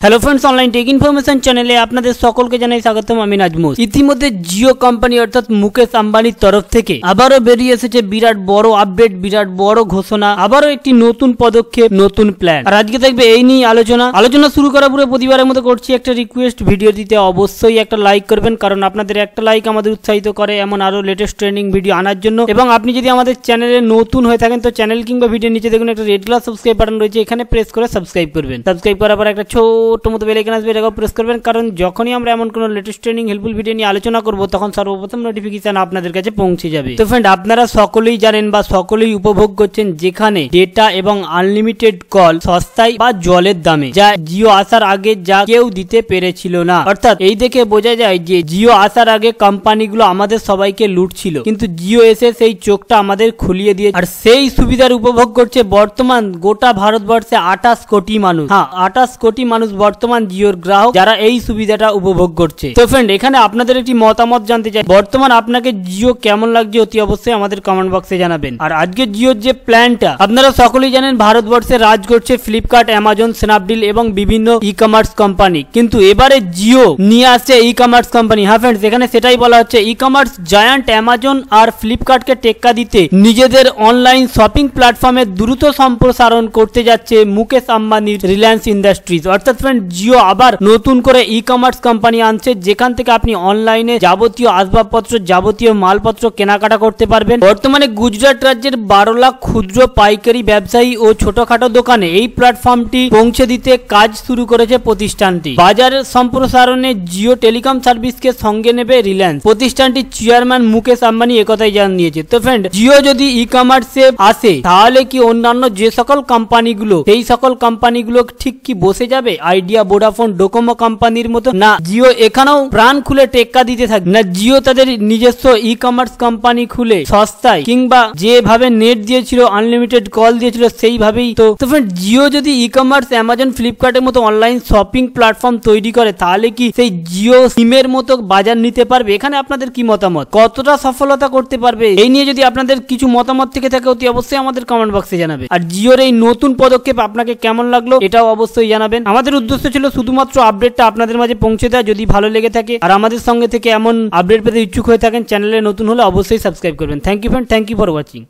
Hello friends online tech information चैनेले आपनादेर सकलके जानाई स्वागतम। आमि नाजमुस। इतिमध्ये जिओ कोम्पानी अर्थात मुकेश आम्बानिर तरफ थेके आबारो बेरिये एसेछे बिराट बड़ो अपडेट, बिराट बड़ो घोषणा, आबारो एकटी नतून पदक्षेप, नतून प्लान। और आजके थाकबे एई निये आलोचना शुरू करा पूर्व प्रतिबारेर मतो करछि एकटा रिक्वेस्ट, भिडियो दिते अवश्यई एकटा लाइक करबेन, कारण आपनादेर एकटा लाइक आमादेर उत्साहित करे एमन आरो लेटेस्ट ट्रेंडिंग भिडियो आनार जन्य। एबं आपनि जोदि आमादेर चैनेले नतून हये थाकेन तो चैनल किंबा भिडियोर निचे देखुन एकटा रेड कालार सबस्क्राइब बाटन रयेछे, एखाने प्रेस करे सबस्क्राइब करबेन। सबस्क्राइब करार पर एकटा ছোট মতো বেল আইকন আসবে, এটাকে প্রেস করবেন, কারণ যখনই আমরা এমন কোনো লেটেস্ট ট্রেনিং হেল্পফুল ভিডিও নিয়ে আলোচনা করব তখন সর্বপ্রথম নোটিফিকেশন আপনাদের কাছে পৌঁছে যাবে। তো ফ্রেন্ড, আপনারা সকলেই জানেন বা সকলেই উপভোগ করছেন যেখানে ডেটা এবং আনলিমিটেড কল সস্তায় বা জলের দামে, যা জিও আসার আগে যা কেউ দিতে পেরেছিল না। অর্থাৎ এই দেখে বোঝা যায় যে জিও আসার আগে কোম্পানিগুলো আমাদের সবাইকে লুটছিল, কিন্তু জিও এসে সেই চোখটা আমাদের খুলিয়ে দিয়েছে। আর সেই সুবিধার উপভোগ করছে বর্তমান গোটা ভারতবর্ষে 28 কোটি মানুষ। হ্যাঁ, 28 কোটি মানুষ বর্তমান জিওর গ্রাহক, যারা এই সুবিধাটা উপভোগ করছে। তো ফ্রেন্ড, এখানে আপনাদের একটি মতামত জানতে চাই, বর্তমান আপনাকে জিও কেমন লাগছে অতি অবশ্যই আমাদের কমেন্ট বক্সে জানাবেন। আর আজকে জিওর যে প্ল্যানটা আপনারা সকলেই জানেন, ভারতবর্ষে রাজ করছে ফ্লিপকার্ট, অ্যামাজন, স্ন্যাপডিল এবং বিভিন্ন ই কমার্স কোম্পানি, কিন্তু এবারে জিও নিয়ে আসছে ই কমার্স কোম্পানি। হ্যাঁ ফ্রেন্ডস, এখানে সেটাই বলা হচ্ছে ই কমার্স জায়ান্ট অ্যামাজন আর ফ্লিপকার্টকে টেক্কা দিতে নিজেদের অনলাইন শপিং প্ল্যাটফর্মে দ্রুত সম্প্রসারণ করতে যাচ্ছে মুকেশ আম্বানির রিলায়েন্স ইন্ডাস্ট্রিজ। অর্থাৎ ফ্রেন্ড, জিও আবার নতুন করে ই কমার্স কোম্পানি আনছে, যেখান থেকে আপনি অনলাইনে যাবতীয় আসবাবপত্র, যাবতীয় মালপত্র কেনাকাটা করতে পারবেন। বর্তমানে গুজরাট রাজ্যের 12 লাখ ক্ষুদ্র পাইকারি ব্যবসায়ী ও ছোটখাটো দোকানে এই প্ল্যাটফর্মটি পৌঁছে দিতে কাজ শুরু করেছে প্রতিষ্ঠানটি। বাজারের সম্প্রসারণে জিও টেলিকম সার্ভিসকে সঙ্গে নেবে রিলায়েন্স। প্রতিষ্ঠানটির চেয়ারম্যান মুকেশ আম্বানি একথাই জানিয়েছে। তো ফ্রেন্ড, জিও যদি ই কমার্সে আসে তাহলে কি অন্যান্য যে সকল কোম্পানিগুলো, সেই সকল কোম্পানিগুলো ঠিক কি বসে যাবে আইডিয়া, ভোডাফোন, ডোকোমো কোম্পানির মতো? না, জিও এখানেও প্রাণ খুলে টেক্কা দিতে থাকবে। না, জিও তাদের নিজস্ব ই কমার্স কোম্পানি খুলে সস্তায় কিংবা যেভাবে নেট দিয়েছিল, আনলিমিটেড কল দিয়েছিল, সেইভাবেই তো ফ্রেন্ড, জিও যদি ই কমার্স অ্যামাজন, ফ্লিপকার্টের মতো অনলাইন শপিং প্ল্যাটফর্ম তৈরি করে তাহলে কি সেই জিও সিমের মতো বাজার নিতে পারবে? এখানে আপনাদের কি মতামত, কতটা সফলতা করতে পারবে? এই নিয়ে যদি আপনাদের কিছু মতামত থেকে থাকে অতি অবশ্যই আমাদের কমেন্ট বক্সে জানাবে। আর জিওর এই নতুন পদক্ষেপ আপনাকে কেমন লাগলো এটাও অবশ্যই জানাবেন। আমাদের উদ্দেশ্য ছিল শুধুমাত্র আপডেটটা আপনাদের মাঝে পৌঁছে দেওয়া। যদি ভালো লেগে থাকে আর আমাদের সঙ্গে থেকে এমন আপডেট পেতে ইচ্ছুক হয়ে থাকেন, চ্যানেলে নতুন হলে অবশ্যই সাবস্ক্রাইব করবেন। Thank you friend, thank you for watching.